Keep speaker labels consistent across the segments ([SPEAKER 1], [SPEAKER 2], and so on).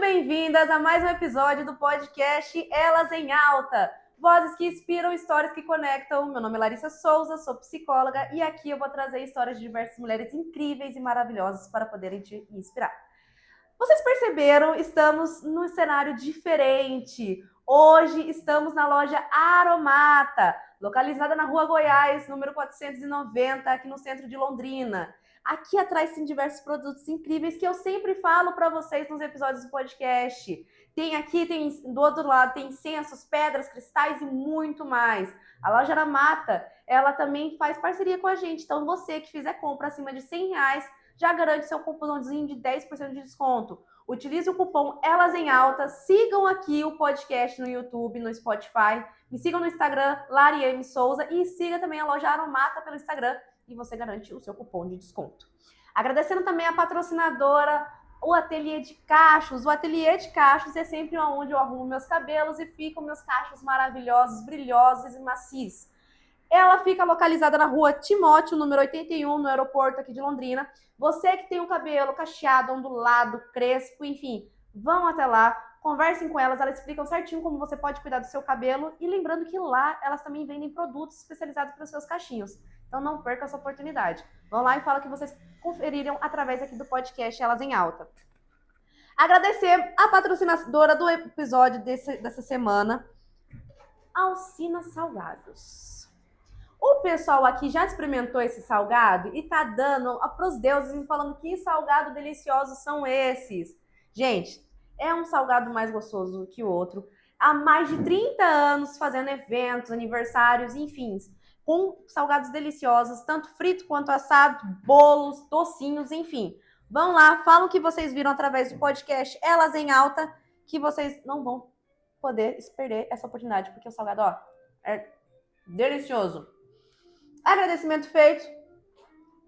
[SPEAKER 1] bem-vindas a mais um episódio do podcast Elas em Alta. Vozes que inspiram, histórias que conectam. Meu nome é Larissa Souza, sou psicóloga e aqui eu vou trazer histórias de diversas mulheres incríveis e maravilhosas para poderem te inspirar. Vocês perceberam, estamos num cenário diferente. Hoje estamos na loja Aromata, localizada na Rua Goiás, número 490, aqui no centro de Londrina. Aqui atrás tem diversos produtos incríveis que eu sempre falo para vocês nos episódios do podcast. Tem do outro lado, tem incensos, pedras, cristais e muito mais. A loja Aromata, ela também faz parceria com a gente. Então, você que fizer compra acima de R$100, já garante seu cupomzinho de 10% de desconto. Utilize o cupom Elas em Alta, sigam aqui o podcast no YouTube, no Spotify, me sigam no Instagram, Larieme Souza, e siga também a loja Aromata pelo Instagram, e você garante o seu cupom de desconto. Agradecendo também a patrocinadora, o Ateliê de Cachos. O Ateliê de Cachos é sempre onde eu arrumo meus cabelos e ficam meus cachos maravilhosos, brilhosos e macios. Ela fica localizada na rua Timóteo, número 81, no aeroporto aqui de Londrina. Você que tem o cabelo cacheado, ondulado, crespo, enfim, vão até lá, conversem com elas explicam certinho como você pode cuidar do seu cabelo. E lembrando que lá elas também vendem produtos especializados para os seus cachinhos. Então não perca essa oportunidade. Vão lá e fala que vocês conferiram através aqui do podcast Elas em Alta. Agradecer a patrocinadora do episódio dessa semana, Alcina Salgados. O pessoal aqui já experimentou esse salgado e tá dando pros deuses e falando que salgado deliciosos são esses. Gente, é um salgado mais gostoso que o outro. Há mais de 30 anos fazendo eventos, aniversários, enfim, com salgados deliciosos, tanto frito quanto assado, bolos, docinhos, enfim. Vão lá, falam que vocês viram através do podcast Elas em Alta, que vocês não vão poder perder essa oportunidade, porque o salgado, ó, é delicioso. Agradecimento feito.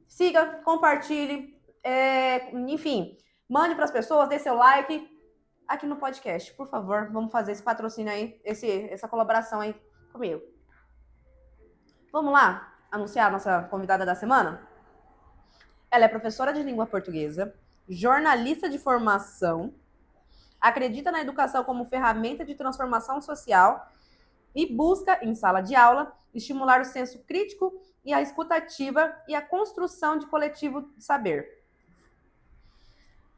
[SPEAKER 1] Siga, compartilhe, enfim, mande para as pessoas, dê seu like aqui no podcast, por favor. Vamos fazer esse patrocínio aí, essa colaboração aí comigo. Vamos lá anunciar a nossa convidada da semana? Ela é professora de língua portuguesa, jornalista de formação, acredita na educação como ferramenta de transformação social e busca, em sala de aula, estimular o senso crítico e a escutativa e a construção de coletivo de saber.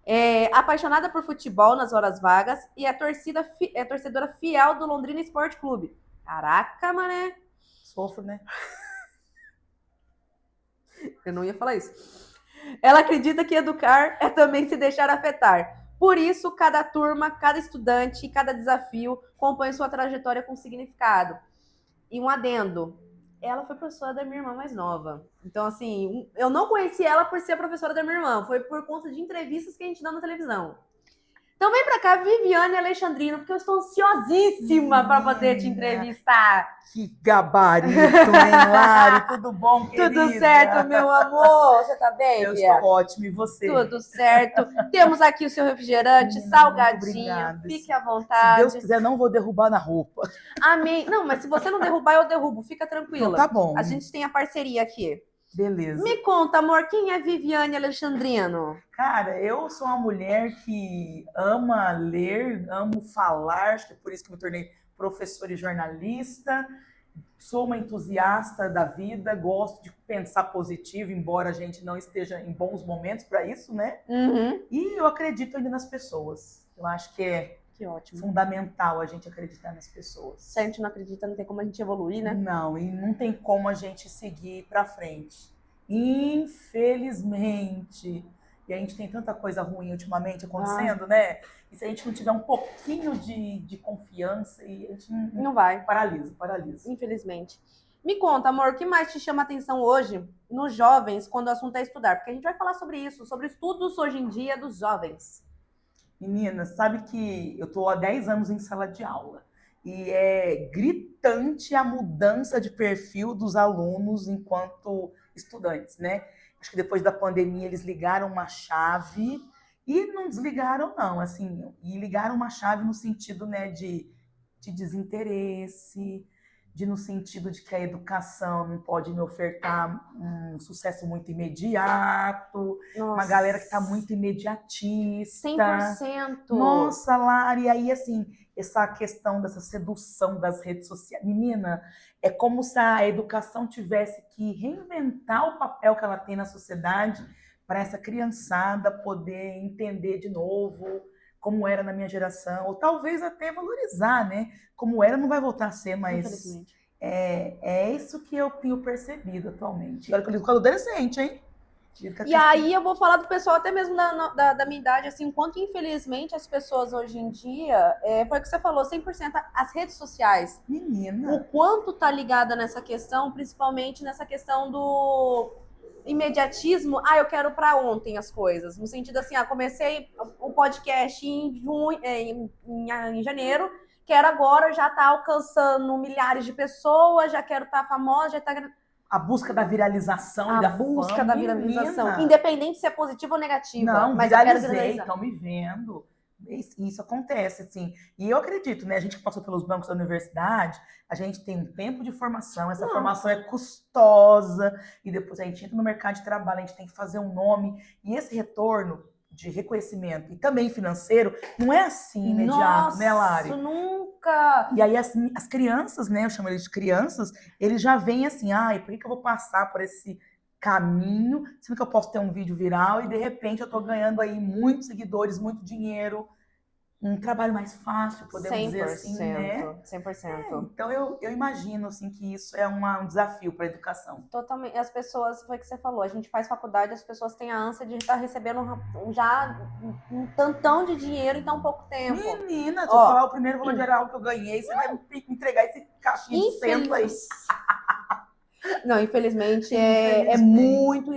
[SPEAKER 1] É apaixonada por futebol nas horas vagas e é torcedora fiel do Londrina Esporte Clube. Caraca, mané.
[SPEAKER 2] Sofro, né?
[SPEAKER 1] Eu não ia falar isso. Ela acredita que educar é também se deixar afetar. Por isso, cada turma, cada estudante e cada desafio compõe sua trajetória com significado. E um adendo. Ela foi professora da minha irmã mais nova. Então, assim, eu não conheci ela por ser professora da minha irmã. Foi por conta de entrevistas que a gente dá na televisão. Então vem pra cá, Viviane Alexandrino, porque eu estou ansiosíssima para poder te entrevistar.
[SPEAKER 2] Que gabarito, hein, Lari? Tudo bom, querida?
[SPEAKER 1] Tudo certo, meu amor? Você tá bem,
[SPEAKER 2] Eu
[SPEAKER 1] Bia?
[SPEAKER 2] estou ótimo, e você?
[SPEAKER 1] Tudo certo. Temos aqui o seu refrigerante, salgadinho. Fique à vontade.
[SPEAKER 2] Se Deus quiser, não vou derrubar na roupa.
[SPEAKER 1] Amém. Não, mas se você não derrubar, eu derrubo. Fica tranquila.
[SPEAKER 2] Então, tá bom.
[SPEAKER 1] A gente tem a parceria aqui.
[SPEAKER 2] Beleza.
[SPEAKER 1] Me conta, amor, quem é Viviane Alexandrino?
[SPEAKER 2] Cara, eu sou uma mulher que ama ler, amo falar, acho que é por isso que me tornei professora e jornalista. Sou uma entusiasta da vida, gosto de pensar positivo, embora a gente não esteja em bons momentos para isso, né?
[SPEAKER 1] Uhum.
[SPEAKER 2] E eu acredito ainda nas pessoas. Eu acho que é fundamental a gente acreditar nas pessoas.
[SPEAKER 1] Se a gente não acredita, não tem como a gente evoluir, né?
[SPEAKER 2] Não, e não tem como a gente seguir para frente. Infelizmente. E a gente tem tanta coisa ruim ultimamente acontecendo, né? E se a gente não tiver um pouquinho de confiança, e a gente
[SPEAKER 1] não vai.
[SPEAKER 2] Paralisa.
[SPEAKER 1] Infelizmente. Me conta, amor, o que mais te chama a atenção hoje nos jovens quando o assunto é estudar? Porque a gente vai falar sobre isso, sobre estudos hoje em dia dos jovens.
[SPEAKER 2] Menina, sabe que eu estou há 10 anos em sala de aula. E é gritante a mudança de perfil dos alunos enquanto estudantes, né? Acho que depois da pandemia eles ligaram uma chave e não desligaram não, assim, e ligaram uma chave no sentido, né, de desinteresse, no sentido de que a educação não pode me ofertar um sucesso muito imediato, uma galera que está muito imediatista.
[SPEAKER 1] 100%.
[SPEAKER 2] Nossa, Lari, aí assim, essa questão dessa sedução das redes sociais. Menina, é como se a educação tivesse que reinventar o papel que ela tem na sociedade para essa criançada poder entender de novo como era na minha geração, ou talvez até valorizar, né? Como era, não vai voltar a ser, mas é isso que eu tenho percebido atualmente. Agora que eu lido com adolescente, hein?
[SPEAKER 1] E aí eu vou falar do pessoal até mesmo da minha idade, assim, enquanto infelizmente as pessoas hoje em dia, foi o que você falou, 100% as redes sociais.
[SPEAKER 2] Menina.
[SPEAKER 1] O quanto tá ligada nessa questão, principalmente nessa questão do imediatismo. Eu quero para ontem as coisas. No sentido assim, comecei o podcast em janeiro, quero agora já tá alcançando milhares de pessoas, já quero estar famosa, já tá...
[SPEAKER 2] A busca da viralização e da
[SPEAKER 1] busca
[SPEAKER 2] fama,
[SPEAKER 1] da viralização.
[SPEAKER 2] menina.
[SPEAKER 1] Independente se é positiva ou negativa.
[SPEAKER 2] Não,
[SPEAKER 1] mas
[SPEAKER 2] viralizei, estão me vendo. Isso acontece, assim. E eu acredito, né? A gente que passou pelos bancos da universidade, a gente tem um tempo de formação, essa formação é custosa, e depois a gente entra no mercado de trabalho, a gente tem que fazer um nome. E esse retorno de reconhecimento e também financeiro não é assim imediato, né, Lari?
[SPEAKER 1] Nunca!
[SPEAKER 2] E aí as crianças, né? Eu chamo eles de crianças, eles já vêm assim, por que eu vou passar por esse caminho, sendo que eu posso ter um vídeo viral e de repente eu tô ganhando aí muitos seguidores, muito dinheiro, um trabalho mais fácil, podemos dizer assim, né?
[SPEAKER 1] 100%.
[SPEAKER 2] Então eu imagino assim que isso é um desafio para a educação.
[SPEAKER 1] Totalmente. As pessoas, foi o que você falou, a gente faz faculdade, as pessoas têm a ânsia de estar recebendo já um tantão de dinheiro em tão pouco tempo.
[SPEAKER 2] Menina, se eu falar o primeiro valor geral que eu ganhei, você vai me entregar esse caixinho de cento aí.
[SPEAKER 1] Não, infelizmente é muito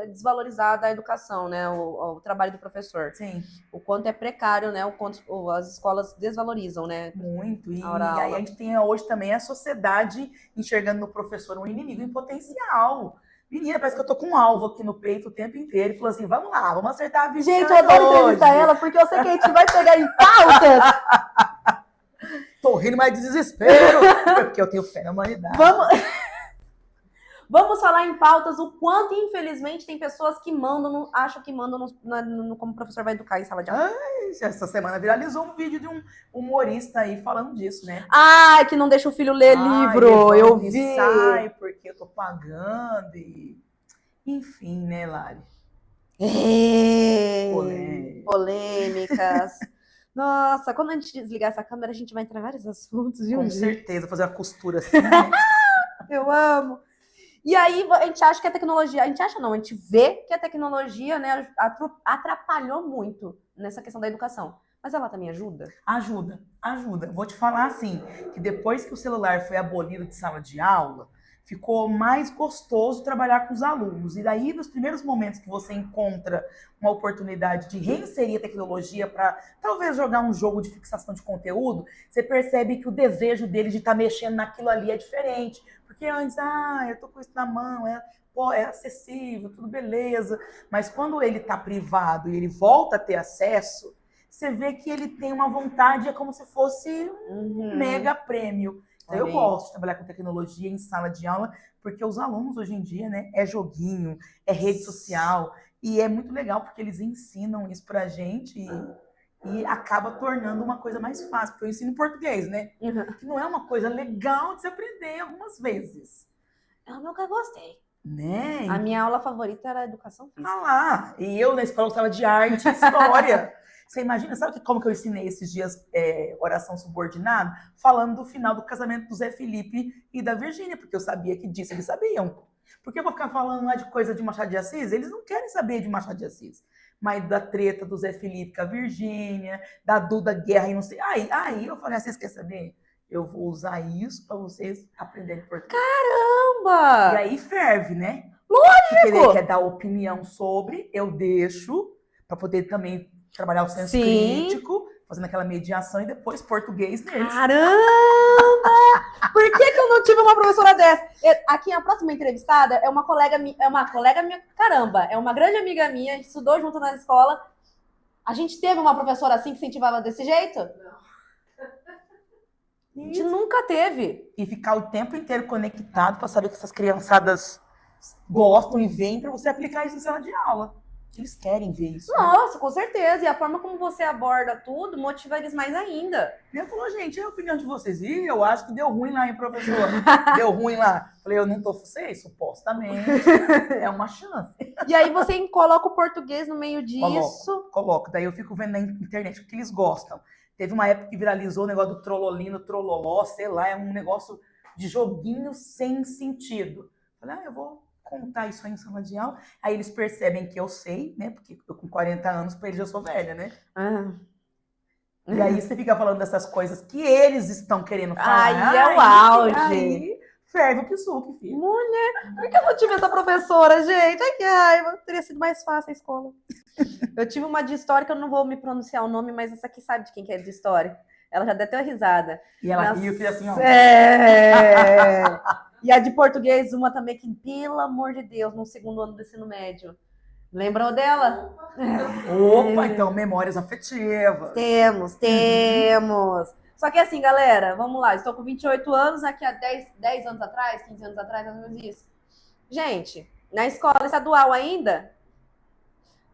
[SPEAKER 1] desvalorizada a educação, né? O trabalho do professor.
[SPEAKER 2] Sim.
[SPEAKER 1] O quanto é precário, né? O quanto as escolas desvalorizam, né?
[SPEAKER 2] Muito. E aí a gente tem hoje também a sociedade enxergando no professor um inimigo em potencial. Menina, parece que eu tô com um alvo aqui no peito o tempo inteiro. E falou assim, vamos lá, vamos acertar a vida.
[SPEAKER 1] Gente, eu adoro entrevistar ela, porque eu sei que a gente vai pegar em pautas.
[SPEAKER 2] Tô rindo, mas de desespero. Porque eu tenho fé na humanidade.
[SPEAKER 1] Vamos falar em pautas, o quanto, infelizmente, tem pessoas que acham que mandam como o professor vai educar em sala de aula.
[SPEAKER 2] Essa semana viralizou um vídeo de um humorista aí falando disso, né?
[SPEAKER 1] Que não deixa o filho ler livro, eu vi.
[SPEAKER 2] Sai porque eu tô pagando e... Enfim, né, Lari?
[SPEAKER 1] Polêmicas. Nossa, quando a gente desligar essa câmera, a gente vai entrar em vários assuntos.
[SPEAKER 2] Com certeza, fazer uma costura assim, né?
[SPEAKER 1] Eu amo. E aí a gente acha que a tecnologia, a gente vê que a tecnologia, né, atrapalhou muito nessa questão da educação. Mas ela também ajuda?
[SPEAKER 2] Ajuda. Vou te falar assim, que depois que o celular foi abolido de sala de aula, ficou mais gostoso trabalhar com os alunos. E daí, nos primeiros momentos que você encontra uma oportunidade de reinserir a tecnologia para talvez jogar um jogo de fixação de conteúdo, você percebe que o desejo dele de estar mexendo naquilo ali é diferente. Porque antes, eu tô com isso na mão, é acessível, tudo beleza. Mas quando ele tá privado e ele volta a ter acesso, você vê que ele tem uma vontade, é como se fosse um mega prêmio. Então, eu gosto de trabalhar com tecnologia em sala de aula, porque os alunos hoje em dia, né, é joguinho, é rede social, e é muito legal porque eles ensinam isso pra gente e acaba tornando uma coisa mais fácil, porque eu ensino português, né? Que não é uma coisa legal de se aprender algumas vezes.
[SPEAKER 1] Eu nunca gostei.
[SPEAKER 2] Né?
[SPEAKER 1] A minha aula favorita era educação física.
[SPEAKER 2] Lá! E eu na escola gostava de arte e história. Você imagina, sabe como que eu ensinei esses dias oração subordinada? Falando do final do casamento do Zé Felipe e da Virgínia, porque eu sabia que disso eles sabiam. Porque eu vou ficar falando lá de coisa de Machado de Assis? Eles não querem saber de Machado de Assis. Mas da treta do Zé Felipe com a Virgínia, da Duda Guerra e não sei. Aí eu falei, vocês querem saber? Eu vou usar isso para vocês aprenderem português.
[SPEAKER 1] Caramba!
[SPEAKER 2] E aí ferve, né?
[SPEAKER 1] Lógico!
[SPEAKER 2] Porque ele quer dar opinião sobre, eu deixo, para poder também trabalhar o senso crítico, fazendo aquela mediação e depois português neles.
[SPEAKER 1] Caramba! Por que eu não tive uma professora dessa? Aqui, a próxima entrevistada é uma colega minha, caramba, é uma grande amiga minha, a gente estudou junto na escola. A gente teve uma professora assim que incentivava desse jeito? Não. De nunca teve.
[SPEAKER 2] E ficar o tempo inteiro conectado para saber que essas criançadas gostam e vêm para você aplicar isso em sala de aula. Eles querem ver isso.
[SPEAKER 1] Nossa, com certeza. E a forma como você aborda tudo motiva eles mais ainda.
[SPEAKER 2] E eu falou, gente, é a opinião de vocês. E eu acho que deu ruim lá, hein, professor? Deu ruim lá. Falei, eu não tô sei, supostamente. É uma chance.
[SPEAKER 1] E aí você coloca o português no meio disso.
[SPEAKER 2] Coloco. Daí eu fico vendo na internet o que eles gostam. Teve uma época que viralizou o negócio do trololino, trololó, sei lá, é um negócio de joguinho sem sentido. Falei, eu vou contar isso aí em sala de aula. Aí eles percebem que eu sei, né? Porque eu com 40 anos, para eles eu sou velha, né? E aí você fica falando dessas coisas que eles estão querendo falar.
[SPEAKER 1] Aí é o auge.
[SPEAKER 2] Aí ferve o que suque, filho.
[SPEAKER 1] Mulher, por que eu não tive essa professora, gente? Ai, que raiva. Teria sido mais fácil a escola. Eu tive uma de história que eu não vou me pronunciar o nome, mas essa aqui sabe de quem que é de história. Ela já deu até uma risada.
[SPEAKER 2] E ela riu e fez assim, ó.
[SPEAKER 1] E a de português, uma também que, pelo amor de Deus, no segundo ano do ensino médio. Lembram dela?
[SPEAKER 2] Opa, então, memórias afetivas.
[SPEAKER 1] Temos. Só que assim, galera, vamos lá. Estou com 28 anos, aqui há 10 anos atrás, 15 anos atrás, mais ou menos isso. Gente, na escola estadual ainda,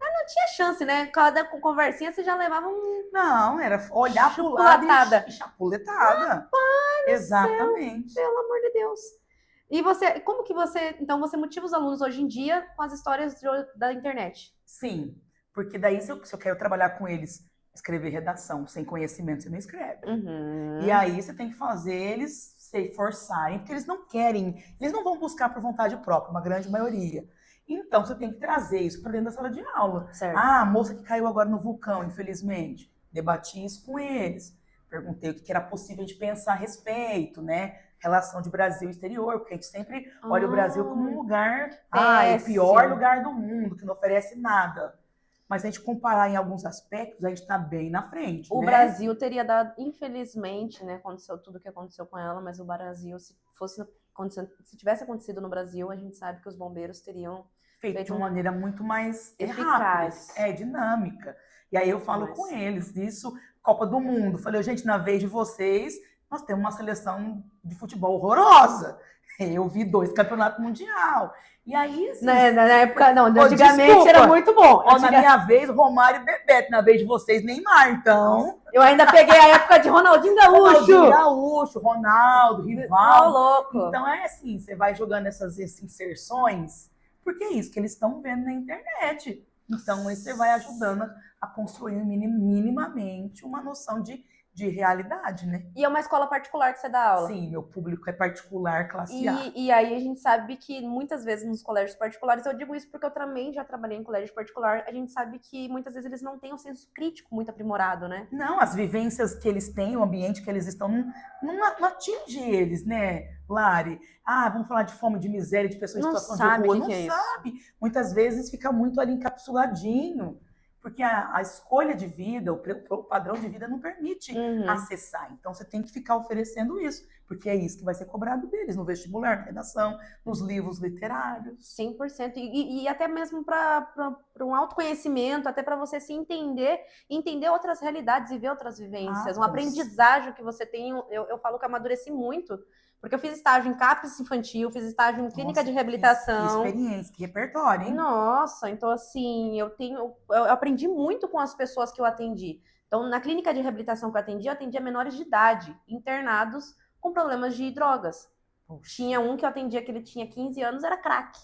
[SPEAKER 1] não tinha chance, né? Cada conversinha você já levava um...
[SPEAKER 2] Não, era olhar pro lado e chapuletada.
[SPEAKER 1] Rapaz,
[SPEAKER 2] exatamente.
[SPEAKER 1] Pelo amor de Deus. E você, como que você, então você motiva os alunos hoje em dia com as histórias da internet?
[SPEAKER 2] Sim, porque daí se eu quero trabalhar com eles, escrever redação sem conhecimento, você não escreve. E aí você tem que fazer eles se forçarem, porque eles não querem, eles não vão buscar por vontade própria, uma grande maioria. Então você tem que trazer isso para dentro da sala de aula.
[SPEAKER 1] Certo.
[SPEAKER 2] A moça que caiu agora no vulcão, infelizmente, debati isso com eles. Perguntei o que era possível de pensar a respeito, né? Relação de Brasil e exterior, porque a gente sempre olha o Brasil como um lugar, o pior lugar do mundo, que não oferece nada. Mas se a gente comparar em alguns aspectos, a gente está bem na frente.
[SPEAKER 1] O Brasil teria dado, infelizmente, né? Aconteceu tudo o que aconteceu com ela, mas o Brasil, se tivesse acontecido no Brasil, a gente sabe que os bombeiros teriam
[SPEAKER 2] feito de uma maneira muito mais
[SPEAKER 1] eficaz,
[SPEAKER 2] rápida, dinâmica. E aí eu falo com eles disso, Copa do Mundo. Falei, gente, na vez de vocês, nós temos uma seleção de futebol horrorosa. Eu vi 2 campeonatos mundial. E aí, assim,
[SPEAKER 1] na época, não, antigamente era muito bom.
[SPEAKER 2] Na minha vez, Romário e Bebeto. Na vez de vocês, Neymar. Então,
[SPEAKER 1] eu ainda peguei a época de Ronaldinho
[SPEAKER 2] Gaúcho, Ronaldo, Rivaldo.
[SPEAKER 1] Louco.
[SPEAKER 2] Então é assim, você vai jogando essas inserções, porque é isso que eles estão vendo na internet. Então, aí você vai ajudando a construir minimamente uma noção de realidade, né?
[SPEAKER 1] E é uma escola particular que você dá aula?
[SPEAKER 2] Sim, meu público é particular, classe A.
[SPEAKER 1] E aí a gente sabe que muitas vezes nos colégios particulares, eu digo isso porque eu também já trabalhei em colégio particular, a gente sabe que muitas vezes eles não têm um senso crítico muito aprimorado, né?
[SPEAKER 2] Não, as vivências que eles têm, o ambiente que eles estão, não atinge eles, né, Lari? Vamos falar de fome, de miséria, de pessoas em situação de rua. Não sabe. Muitas vezes fica muito ali encapsuladinho. Porque a escolha de vida, o padrão de vida não permite acessar. Então, você tem que ficar oferecendo isso, porque é isso que vai ser cobrado deles, no vestibular, na redação, nos livros literários.
[SPEAKER 1] 100%. E até mesmo para um autoconhecimento, até para você se entender outras realidades e ver outras vivências. Um aprendizagem que você tem, eu falo que amadureci muito, porque eu fiz estágio em CAPES infantil, fiz estágio em clínica de reabilitação.
[SPEAKER 2] Que experiência, que repertório, hein?
[SPEAKER 1] Nossa, então assim, eu aprendi muito com as pessoas que eu atendi. Então, na clínica de reabilitação que eu atendia menores de idade, internados com problemas de drogas. Poxa. Tinha um que eu atendia que ele tinha 15 anos, era crack.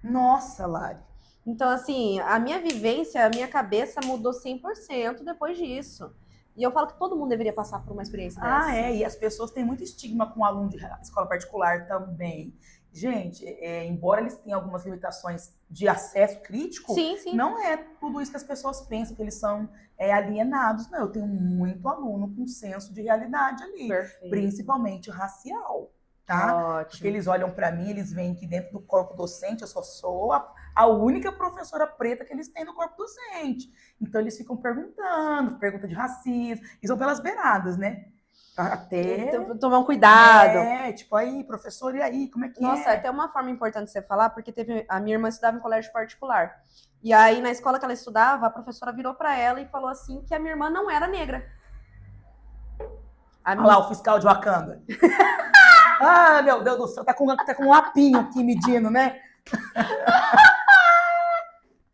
[SPEAKER 2] Nossa, Lari.
[SPEAKER 1] Então, assim, a minha vivência, a minha cabeça mudou 100% depois disso. E eu falo que todo mundo deveria passar por uma experiência dessa.
[SPEAKER 2] E as pessoas têm muito estigma com aluno de escola particular também. Gente, embora eles tenham algumas limitações de acesso crítico,
[SPEAKER 1] sim.
[SPEAKER 2] Não é tudo isso que as pessoas pensam, que eles são alienados. Não, eu tenho muito aluno com senso de realidade ali, principalmente racial, tá?
[SPEAKER 1] Ótimo.
[SPEAKER 2] Porque eles olham para mim, eles veem que dentro do corpo docente eu só sou a única professora preta que eles têm no corpo docente. Então eles ficam pergunta de racismo, eles vão pelas beiradas, né? Até
[SPEAKER 1] tomar um cuidado.
[SPEAKER 2] Tipo, aí, professor, e aí, como é que
[SPEAKER 1] Nossa, até uma forma importante de você falar, porque a minha irmã estudava em colégio particular. E aí, na escola que ela estudava, a professora virou para ela e falou assim que a minha irmã não era negra. A
[SPEAKER 2] Olha lá o fiscal de Wakanda. Ah, meu Deus do céu, tá com um lapinho aqui medindo, né?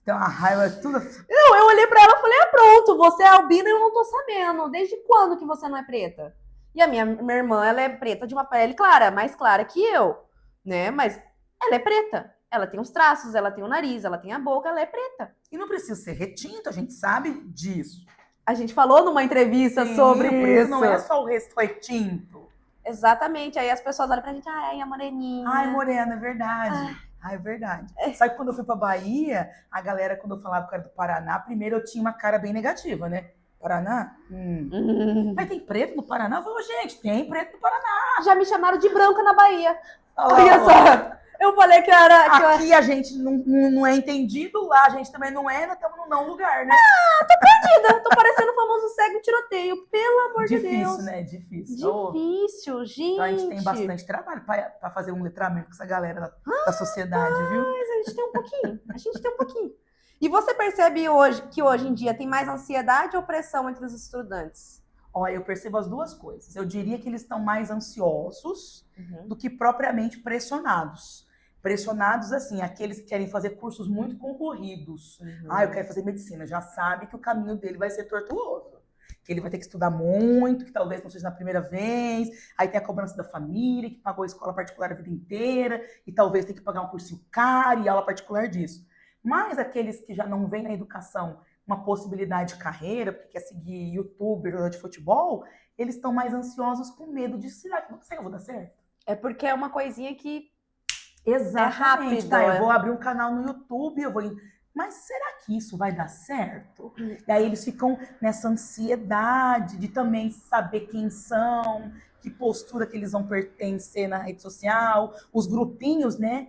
[SPEAKER 2] Tem uma raiva, tudo.
[SPEAKER 1] Não, eu olhei pra ela e falei, pronto, você é albina e eu não tô sabendo. Desde quando que você não é preta? E a minha irmã, ela é preta de uma pele clara, mais clara que eu, né? Mas ela é preta. Ela tem os traços, ela tem o nariz, ela tem a boca, ela é preta.
[SPEAKER 2] E não precisa ser retinto, a gente sabe disso.
[SPEAKER 1] A gente falou numa entrevista sobre isso.
[SPEAKER 2] Não é só o retinto.
[SPEAKER 1] Exatamente. Aí as pessoas olham pra gente, ai, a moreninha.
[SPEAKER 2] Ai, morena, é verdade. Ai, é verdade. Sabe que quando eu fui pra Bahia, a galera, quando eu falava que eu era do Paraná, primeiro eu tinha uma cara bem negativa, né? Paraná? Mas tem preto no Paraná? Eu falei, gente, tem preto no Paraná.
[SPEAKER 1] Já me chamaram de branca na Bahia.
[SPEAKER 2] Olha
[SPEAKER 1] só. Eu falei que era...
[SPEAKER 2] Aqui a gente não é entendido, lá a gente também não é, nós estamos no não lugar, né?
[SPEAKER 1] Tô perdida, tô parecendo o famoso cego tiroteio, pelo amor de Deus.
[SPEAKER 2] Difícil, né? Difícil.
[SPEAKER 1] Difícil, gente.
[SPEAKER 2] Então a gente tem bastante trabalho para fazer um letramento com essa galera da sociedade, viu?
[SPEAKER 1] Mas a gente tem um pouquinho. E você percebe hoje que hoje em dia tem mais ansiedade ou pressão entre os estudantes?
[SPEAKER 2] Olha, eu percebo as duas coisas. Eu diria que eles estão mais ansiosos do que propriamente pressionados. Pressionados, assim, aqueles que querem fazer cursos muito concorridos. Eu quero fazer medicina. Já sabe que o caminho dele vai ser tortuoso. Que ele vai ter que estudar muito, que talvez não seja na primeira vez. Aí tem a cobrança da família, que pagou a escola particular a vida inteira. E talvez tenha que pagar um cursinho caro e aula particular disso. Mas aqueles que já não veem na educação uma possibilidade de carreira, porque quer seguir youtuber, jogador de futebol, eles estão mais ansiosos com medo de, será que eu vou dar certo?
[SPEAKER 1] É porque é uma coisinha que
[SPEAKER 2] exatamente,
[SPEAKER 1] é rápido.
[SPEAKER 2] Eu vou abrir um canal no YouTube, mas será que isso vai dar certo? E aí eles ficam nessa ansiedade de também saber quem são, que postura que eles vão pertencer na rede social, os grupinhos, né?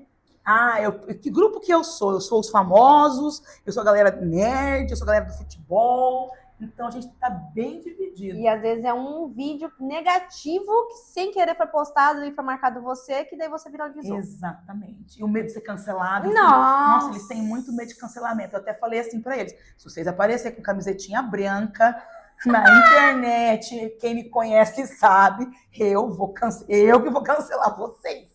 [SPEAKER 2] Que grupo que eu sou? Eu sou os famosos, eu sou a galera nerd, eu sou a galera do futebol. Então a gente tá bem dividido.
[SPEAKER 1] E às vezes é um vídeo negativo que sem querer foi postado e foi marcado você, que daí você viralizou.
[SPEAKER 2] Exatamente. E o medo de ser cancelado.
[SPEAKER 1] Nossa,
[SPEAKER 2] eles têm muito medo de cancelamento. Eu até falei assim pra eles, se vocês aparecerem com camisetinha branca na internet, quem me conhece sabe, eu que vou cancelar vocês.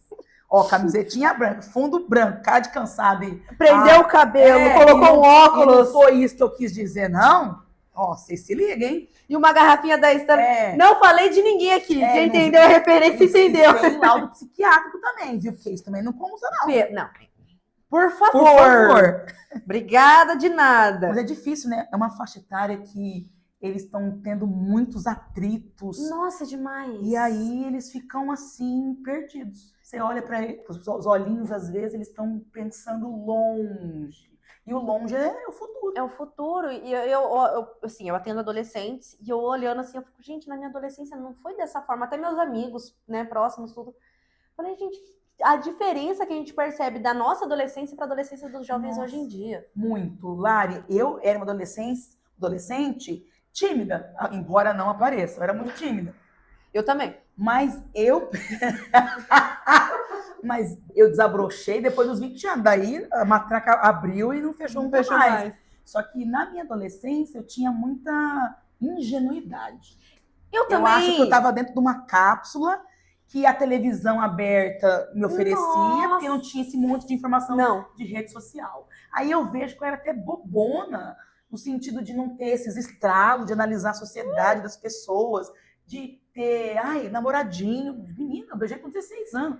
[SPEAKER 2] Ó, camisetinha branca, fundo branco, cara de cansado.
[SPEAKER 1] Prendeu o cabelo, colocou um óculos.
[SPEAKER 2] Não foi isso que eu quis dizer, não? Ó, vocês se ligam, hein?
[SPEAKER 1] E uma garrafinha da Estela. Não falei de ninguém aqui. Quem entendeu a referência, entendeu.
[SPEAKER 2] Tem laudo psiquiátrico também, viu? Porque isso também não conta, não.
[SPEAKER 1] Não. Por favor. Obrigada de nada.
[SPEAKER 2] Mas é difícil, né? É uma faixa etária que eles estão tendo muitos atritos.
[SPEAKER 1] Nossa, demais.
[SPEAKER 2] E aí eles ficam assim, perdidos. Você olha para os olhinhos, às vezes, eles estão pensando longe. E o longe é o futuro.
[SPEAKER 1] É o futuro. E eu atendo adolescentes, e eu olhando assim, eu fico, gente, na minha adolescência não foi dessa forma. Até meus amigos, né, próximos, tudo. Falei, gente, a diferença que a gente percebe da nossa adolescência para a adolescência dos jovens hoje em dia.
[SPEAKER 2] Muito. Lari, eu era uma adolescente tímida, embora não apareça. Eu era muito tímida.
[SPEAKER 1] Eu também.
[SPEAKER 2] Mas eu desabrochei depois dos 20 anos. Daí a matraca abriu e não fechou mais. Só que na minha adolescência eu tinha muita ingenuidade.
[SPEAKER 1] Eu também.
[SPEAKER 2] Eu acho que eu estava dentro de uma cápsula que a televisão aberta me oferecia, porque não tinha esse monte de informação de rede social. Aí eu vejo que eu era até bobona, no sentido de não ter esses estragos, de analisar a sociedade das pessoas, de ter, namoradinho. Menina, eu beijei com 16 anos.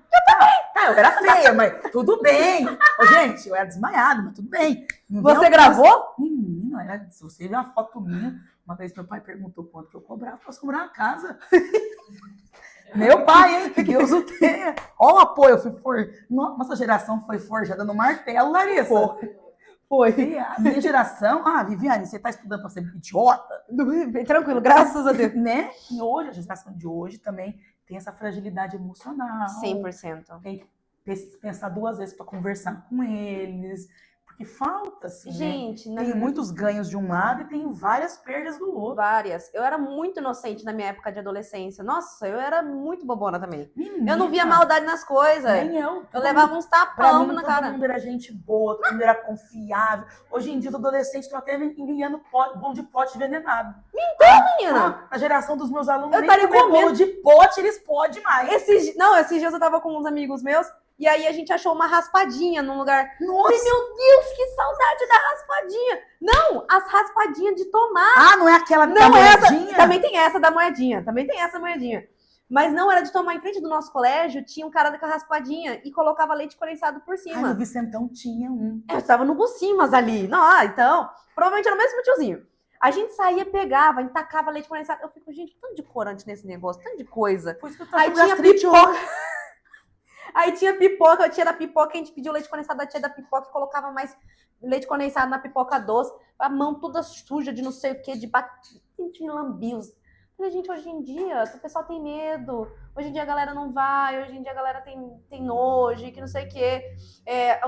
[SPEAKER 2] Eu eu era feia, mas tudo bem. Gente, eu era desmaiada, mas tudo bem.
[SPEAKER 1] Você gravou?
[SPEAKER 2] Menina, se você ver uma foto minha, uma vez meu pai perguntou quanto que eu cobrava, posso cobrar uma casa. Meu pai, hein? Que Deus o tenha. Olha o apoio, nossa geração foi forjada no martelo, Larissa. Foi. A minha geração, Viviane, você está estudando para ser idiota?
[SPEAKER 1] Tranquilo, graças a Deus.
[SPEAKER 2] Né? E hoje, a geração de hoje também tem essa fragilidade emocional.
[SPEAKER 1] 100%.
[SPEAKER 2] Tem que pensar duas vezes para conversar com eles. Porque falta, assim, né?
[SPEAKER 1] Gente,
[SPEAKER 2] Tem muitos ganhos de um lado e tem várias perdas do outro.
[SPEAKER 1] várias. Eu era muito inocente na minha época de adolescência. Nossa, eu era muito bobona também.
[SPEAKER 2] Menina,
[SPEAKER 1] Eu não via maldade nas coisas.
[SPEAKER 2] nem eu.
[SPEAKER 1] Eu levava uns
[SPEAKER 2] Pra
[SPEAKER 1] tapão
[SPEAKER 2] mim,
[SPEAKER 1] na
[SPEAKER 2] todo
[SPEAKER 1] cara.
[SPEAKER 2] mundo era gente boa, todo mundo era confiável. Hoje em dia, os adolescentes estão até enviando bolo de pote envenenado.
[SPEAKER 1] Menina,
[SPEAKER 2] A geração dos meus alunos
[SPEAKER 1] Eu
[SPEAKER 2] nem
[SPEAKER 1] estaria
[SPEAKER 2] comer
[SPEAKER 1] comendo.
[SPEAKER 2] bolo de pote, eles podem mais.
[SPEAKER 1] esses dias eu tava com uns amigos meus e aí a gente achou uma raspadinha num lugar.
[SPEAKER 2] Nossa!
[SPEAKER 1] Falei, meu Deus, que saudade da raspadinha. Não, as raspadinhas de tomate.
[SPEAKER 2] Ah, não é aquela da
[SPEAKER 1] Não, essa.
[SPEAKER 2] moedinha?
[SPEAKER 1] Também tem essa da moedinha. Também tem essa moedinha. Mas não era de tomar. Em frente do nosso colégio, tinha um cara com a raspadinha e colocava leite condensado por
[SPEAKER 2] Ai,
[SPEAKER 1] cima.
[SPEAKER 2] no Vicentão tinha um.
[SPEAKER 1] Eu estava no Gucimas ali. Não, então, provavelmente era o mesmo tiozinho. A gente saía, pegava, entacava leite condensado. Eu fico, gente, tanto de corante nesse negócio, tanto de coisa.
[SPEAKER 2] Por isso que eu tô
[SPEAKER 1] Aí
[SPEAKER 2] com
[SPEAKER 1] tinha
[SPEAKER 2] gastrite
[SPEAKER 1] pipoca.
[SPEAKER 2] hoje.
[SPEAKER 1] Aí tinha pipoca, a tia da pipoca, a gente pediu leite condensado da tia da pipoca e colocava mais leite condensado na pipoca doce. A mão toda suja de não sei o que, de gente lambia. Falei, gente, hoje em dia o pessoal tem medo. Hoje em dia a galera não vai, hoje em dia a galera tem nojo, que não sei o quê.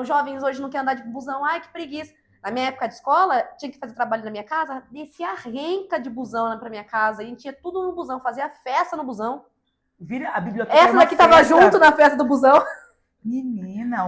[SPEAKER 1] Os jovens hoje não querem andar de busão, ai, que preguiça. Na minha época de escola, tinha que fazer trabalho na minha casa, descia a renca de busão pra minha casa, a gente tinha tudo no busão, fazia festa no busão.
[SPEAKER 2] Vira a biblioteca.
[SPEAKER 1] Essa daqui tava junto na festa do busão.
[SPEAKER 2] Menina,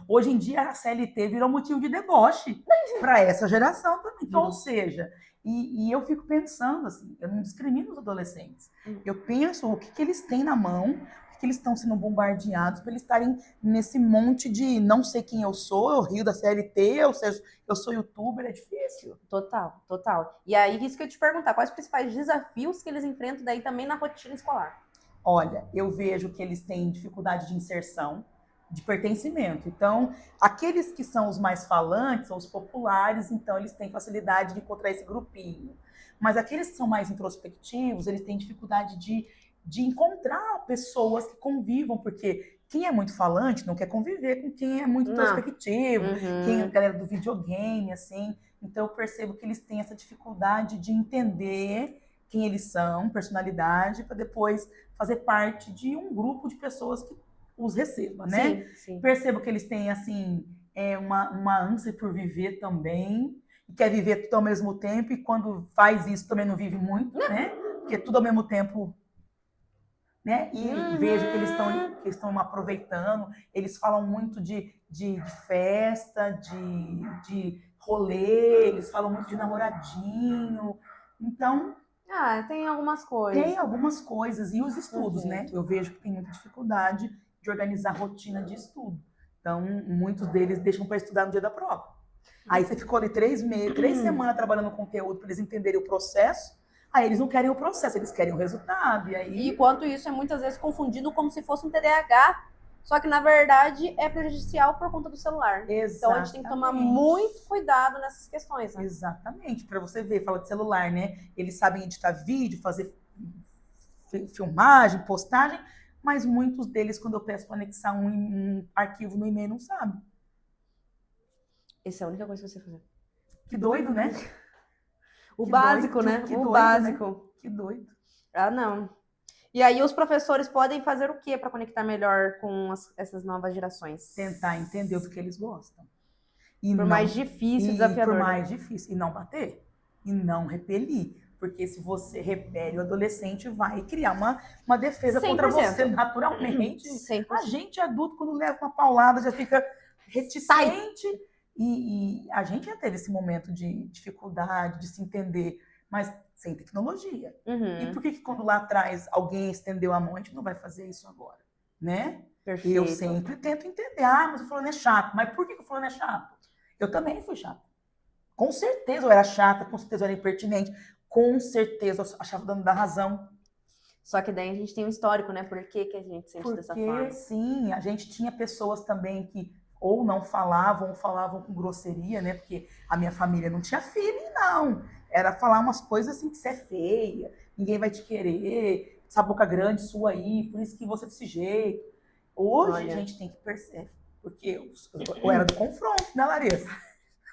[SPEAKER 2] hoje em dia a CLT virou motivo de deboche para essa geração também. Então, ou seja, e eu fico pensando assim, eu não discrimino os adolescentes. Eu penso o que eles têm na mão, o que eles estão sendo bombardeados para eles estarem nesse monte de não sei quem eu sou, eu rio da CLT, ou seja, eu sou youtuber, é difícil.
[SPEAKER 1] Total, total. E aí, isso que eu ia te perguntar, quais os principais desafios que eles enfrentam daí também na rotina escolar?
[SPEAKER 2] Olha, eu vejo que eles têm dificuldade de inserção, de pertencimento. Então, aqueles que são os mais falantes, são os populares, então eles têm facilidade de encontrar esse grupinho. Mas aqueles que são mais introspectivos, eles têm dificuldade de encontrar pessoas que convivam, porque quem é muito falante não quer conviver com quem é muito introspectivo, quem é a galera do videogame, assim. Então, eu percebo que eles têm essa dificuldade de entender quem eles são, personalidade, para depois fazer parte de um grupo de pessoas que os receba, né?
[SPEAKER 1] Sim, sim.
[SPEAKER 2] Percebo que eles têm, assim, uma ânsia por viver também, e quer viver tudo ao mesmo tempo, e quando faz isso também não vive muito, né? Porque tudo ao mesmo tempo, né? E vejo que eles estão aproveitando, eles falam muito de festa, de rolê, eles falam muito de namoradinho, então...
[SPEAKER 1] tem algumas coisas.
[SPEAKER 2] Tem algumas coisas, e os estudos, né? Eu vejo que tem muita dificuldade de organizar a rotina de estudo. Então, muitos deles deixam para estudar no dia da prova. Aí você ficou ali 3 semanas trabalhando conteúdo para eles entenderem o processo, aí eles não querem o processo, eles querem o resultado. E
[SPEAKER 1] enquanto isso é muitas vezes confundido como se fosse um TDAH, só que na verdade é prejudicial por conta do celular.
[SPEAKER 2] Exatamente.
[SPEAKER 1] Então a gente tem que tomar muito cuidado nessas questões. Né?
[SPEAKER 2] Exatamente, para você ver, fala de celular, né? Eles sabem editar vídeo, fazer filmagem, postagem, mas muitos deles, quando eu peço para anexar um arquivo no e-mail, não sabem.
[SPEAKER 1] Essa é a única coisa que você fazer.
[SPEAKER 2] Que doido, né?
[SPEAKER 1] O básico, né? O básico.
[SPEAKER 2] Que doido.
[SPEAKER 1] Ah, não. E aí os professores podem fazer o quê para conectar melhor com essas novas gerações?
[SPEAKER 2] Tentar entender o que eles gostam. E
[SPEAKER 1] por mais difícil, desafiador.
[SPEAKER 2] Por mais difícil. E não bater. E não repelir. Porque se você repele, o adolescente vai criar uma defesa 100%. Contra você naturalmente.
[SPEAKER 1] 100%.
[SPEAKER 2] A gente adulto, quando leva uma paulada, já fica reticente. E a gente já teve esse momento de dificuldade, de se entender, mas sem tecnologia. E por que quando lá atrás alguém estendeu a mão, a gente não vai fazer isso agora? Né?
[SPEAKER 1] Perfeito.
[SPEAKER 2] Eu sempre tento entender. Mas o fulano é chato. Mas por que o fulano é chato? Eu também fui chata. Com certeza eu era chata, com certeza eu era impertinente, com certeza eu achava dando da razão.
[SPEAKER 1] Só que daí a gente tem um histórico, né? Por que a gente sente dessa forma?
[SPEAKER 2] Porque, sim, a gente tinha pessoas também que ou não falavam, ou falavam com grosseria, né? Porque a minha família não tinha feeling, não. Era falar umas coisas assim, que você é feia, ninguém vai te querer, essa boca grande sua aí, por isso que você é desse jeito. Hoje a gente tem que perceber, porque eu era do confronto, né, Larissa?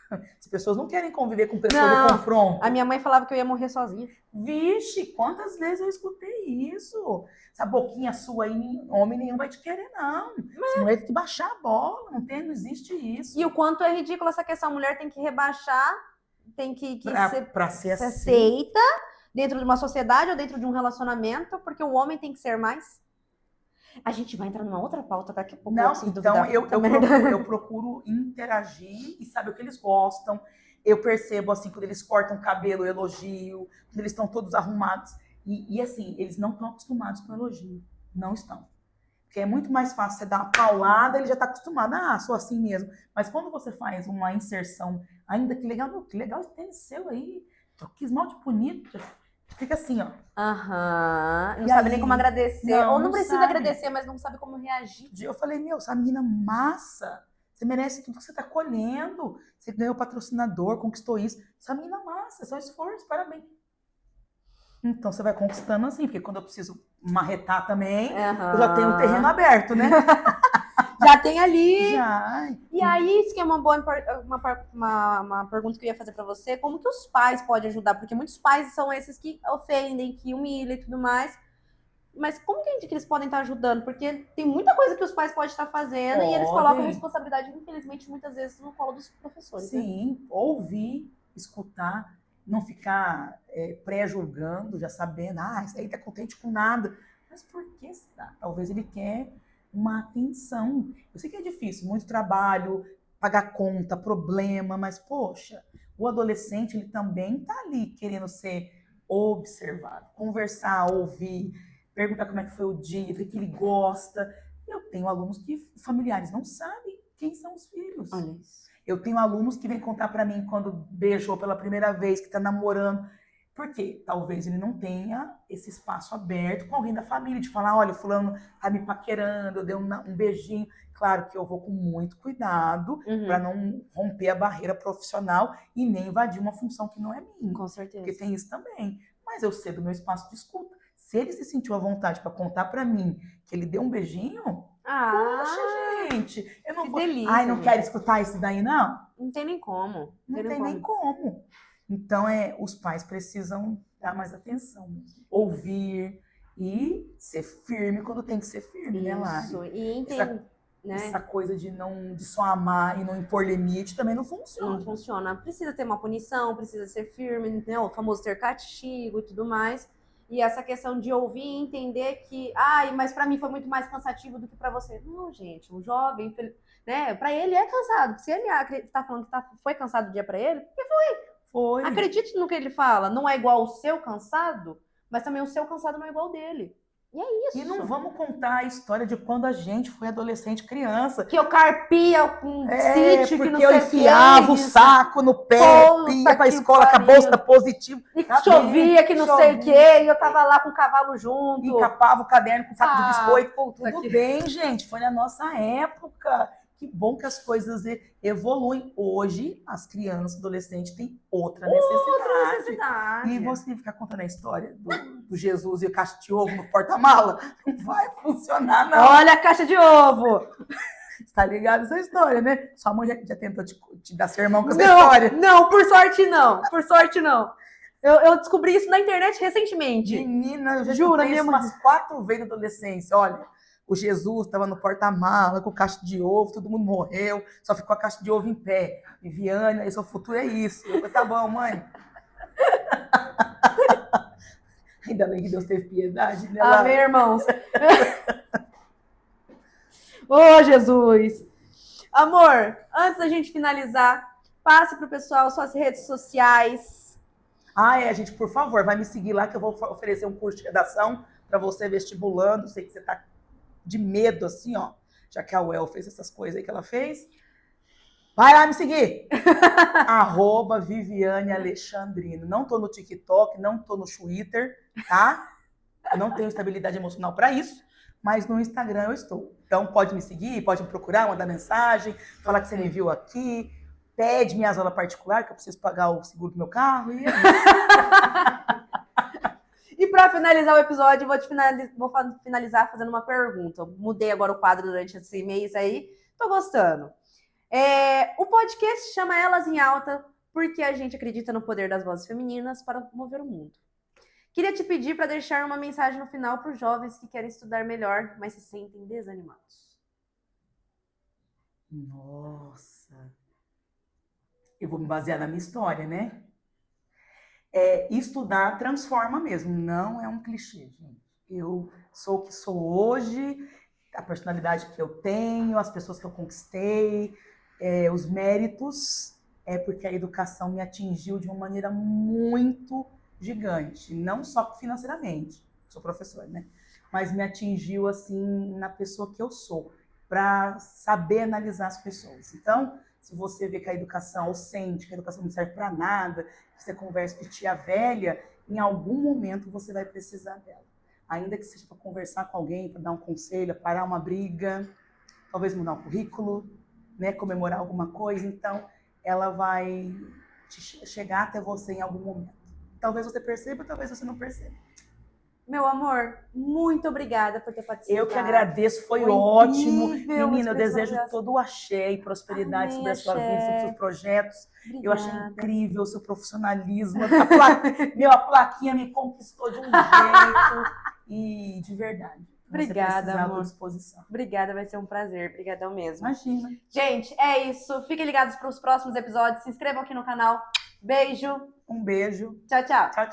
[SPEAKER 2] As pessoas não querem conviver com pessoas
[SPEAKER 1] Não.
[SPEAKER 2] de confronto.
[SPEAKER 1] A minha mãe falava que eu ia morrer sozinha.
[SPEAKER 2] Vixe, quantas vezes eu escutei isso? Essa boquinha sua aí, homem nenhum vai te querer, não. Essa mulher tem que baixar a bola, não existe isso.
[SPEAKER 1] E o quanto é ridículo essa questão. A mulher tem que rebaixar, tem que
[SPEAKER 2] Pra ser
[SPEAKER 1] ser
[SPEAKER 2] assim.
[SPEAKER 1] aceita dentro de uma sociedade ou dentro de um relacionamento, porque o homem tem que ser mais. A gente vai entrar numa outra pauta daqui a pouco.
[SPEAKER 2] Não,
[SPEAKER 1] sem
[SPEAKER 2] então
[SPEAKER 1] duvidar.
[SPEAKER 2] eu procuro interagir e saber o que eles gostam. Eu percebo, assim, quando eles cortam o cabelo, eu elogio. Quando eles estão todos arrumados. E assim, eles não estão acostumados com elogio. Não estão. Porque é muito mais fácil você dar uma paulada, ele já está acostumado. Ah, sou assim mesmo. Mas quando você faz uma inserção, ainda que legal esse tênis seu aí. Que esmalte bonito. Fica assim, ó.
[SPEAKER 1] Aham. Não
[SPEAKER 2] E
[SPEAKER 1] sabe
[SPEAKER 2] aí?
[SPEAKER 1] nem como agradecer.
[SPEAKER 2] Não,
[SPEAKER 1] Ou não
[SPEAKER 2] não
[SPEAKER 1] precisa
[SPEAKER 2] sabe.
[SPEAKER 1] agradecer, mas não sabe como reagir.
[SPEAKER 2] Eu falei, meu, essa menina massa. Você merece tudo que você está colhendo. Você ganhou patrocinador, conquistou isso. Essa menina massa, é só esforço, parabéns. Então você vai conquistando assim, porque quando eu preciso marretar também, eu já tenho o terreno aberto, né?
[SPEAKER 1] Já tem ali.
[SPEAKER 2] Já.
[SPEAKER 1] E aí, isso que é uma boa uma pergunta que eu ia fazer pra você, como que os pais podem ajudar? Porque muitos pais são esses que ofendem, que humilham e tudo mais. Mas como que eles podem estar ajudando? Porque tem muita coisa que os pais podem estar fazendo e eles colocam a responsabilidade, infelizmente, muitas vezes no colo dos professores.
[SPEAKER 2] Sim, né? Ouvir, escutar, não ficar pré-julgando, já sabendo, isso aí tá contente com nada. Mas por que será? Talvez ele quer uma atenção. Eu sei que é difícil, muito trabalho, pagar conta, problema, mas, poxa, o adolescente, ele também tá ali querendo ser observado, conversar, ouvir, perguntar como é que foi o dia, o que ele gosta. Eu tenho alunos que familiares não sabem quem são os filhos.
[SPEAKER 1] Olha isso.
[SPEAKER 2] Eu tenho alunos que vêm contar para mim quando beijou pela primeira vez, que está namorando. Por quê? Talvez ele não tenha esse espaço aberto com alguém da família, de falar, olha, fulano tá me paquerando, eu dei um beijinho. Claro que eu vou com muito cuidado para não romper a barreira profissional e nem invadir uma função que não é minha.
[SPEAKER 1] Com certeza.
[SPEAKER 2] Porque tem isso também. Mas eu sei do meu espaço de escuta. Se ele se sentiu à vontade para contar para mim que ele deu um beijinho, poxa, gente, eu não
[SPEAKER 1] que
[SPEAKER 2] vou.
[SPEAKER 1] delícia,
[SPEAKER 2] Ai, não
[SPEAKER 1] gente.
[SPEAKER 2] quero escutar isso daí, não?
[SPEAKER 1] Não tem nem como.
[SPEAKER 2] Não tem nem como. Então, os pais precisam dar mais atenção, ouvir e ser firme quando tem que ser firme, né, Lari?
[SPEAKER 1] Isso, e entender.
[SPEAKER 2] Essa coisa de só amar e não impor limite também não funciona.
[SPEAKER 1] Não funciona. Precisa ter uma punição, precisa ser firme, né? O famoso ter castigo e tudo mais. E essa questão de ouvir e entender que, mas para mim foi muito mais cansativo do que para você. Não, gente, o jovem, né? Para ele é cansado. Se ele tá falando que foi cansado o dia para ele, porque foi. Acredite no que ele fala. Não é igual o seu cansado, mas também o seu cansado não é igual ao dele. E é isso.
[SPEAKER 2] E não vamos contar a história de quando a gente foi adolescente, criança.
[SPEAKER 1] Que eu carpia um sítio, que não sei o que.
[SPEAKER 2] Porque eu enfiava o saco no pé, ia pra escola com a bolsa positiva.
[SPEAKER 1] E chovia, que não sei o que, e eu tava lá com o cavalo junto.
[SPEAKER 2] E capava o caderno com saco de biscoito.
[SPEAKER 1] Tudo
[SPEAKER 2] bem, gente, foi na nossa época. Que bom que as coisas evoluem. Hoje, as crianças, adolescentes têm outra necessidade. E você ficar contando a história do Jesus e a caixa de ovo no porta-mala, não vai funcionar, não.
[SPEAKER 1] Olha a caixa de ovo!
[SPEAKER 2] Tá ligado essa história, né? Sua mãe já tentou te dar sermão com essa história?
[SPEAKER 1] Não, por sorte não. Por sorte não. Eu descobri isso na internet recentemente.
[SPEAKER 2] Menina, eu já
[SPEAKER 1] juro,
[SPEAKER 2] escutei isso umas 4 vezes na adolescência. Olha, o Jesus estava no porta-mala com caixa de ovo, todo mundo morreu, só ficou a caixa de ovo em pé. Viviane, aí seu futuro é isso. Eu falei, tá bom, mãe. Ainda bem que Deus teve piedade, né?
[SPEAKER 1] Amém, irmãos. Ô, Jesus. Amor, antes da gente finalizar, passe pro pessoal suas redes sociais.
[SPEAKER 2] Gente, por favor, vai me seguir lá que eu vou oferecer um curso de redação para você vestibulando. Sei que você tá de medo, assim, ó, já que a UEL fez essas coisas aí que ela fez. Vai lá me seguir! @Viviane Alexandrino. Não tô no TikTok, não tô no Twitter, tá? Eu não tenho estabilidade emocional para isso, mas no Instagram eu estou. Então pode me seguir, pode me procurar, mandar mensagem, falar que você me viu aqui, pede minhas aulas particulares, que eu preciso pagar o seguro do meu carro, e é isso.
[SPEAKER 1] E para finalizar o episódio, vou finalizar fazendo uma pergunta. Eu mudei agora o quadro durante esse mês aí. Tô gostando. O podcast chama Elas em Alta porque a gente acredita no poder das vozes femininas para mover o mundo. Queria te pedir para deixar uma mensagem no final para os jovens que querem estudar melhor, mas se sentem desanimados.
[SPEAKER 2] Nossa, eu vou me basear na minha história, né? Estudar transforma mesmo, não é um clichê, gente. Eu sou o que sou hoje, a personalidade que eu tenho, as pessoas que eu conquistei, os méritos, porque a educação me atingiu de uma maneira muito gigante, não só financeiramente, sou professora, né? Mas me atingiu assim na pessoa que eu sou, para saber analisar as pessoas. Então, se você vê que a educação, ou sente que a educação não serve para nada, que você conversa de tia velha, em algum momento você vai precisar dela. Ainda que seja para conversar com alguém, para dar um conselho, parar uma briga, talvez mudar um currículo, né, comemorar alguma coisa. Então, ela vai chegar até você em algum momento. Talvez você perceba, talvez você não perceba.
[SPEAKER 1] Meu amor, muito obrigada por ter participado.
[SPEAKER 2] Eu que agradeço, foi ótimo. Menina, eu desejo todo o axé e prosperidade sobre a sua vida, sobre os seus projetos. Obrigada. Eu achei incrível o seu profissionalismo. A plaquinha me conquistou de um jeito. E de verdade.
[SPEAKER 1] Obrigada, amor.
[SPEAKER 2] À disposição.
[SPEAKER 1] Obrigada, vai ser um prazer. Obrigadão mesmo.
[SPEAKER 2] Imagina.
[SPEAKER 1] Gente, é isso. Fiquem ligados para os próximos episódios. Se inscrevam aqui no canal. Beijo.
[SPEAKER 2] Um beijo.
[SPEAKER 1] Tchau, tchau.
[SPEAKER 2] Tchau.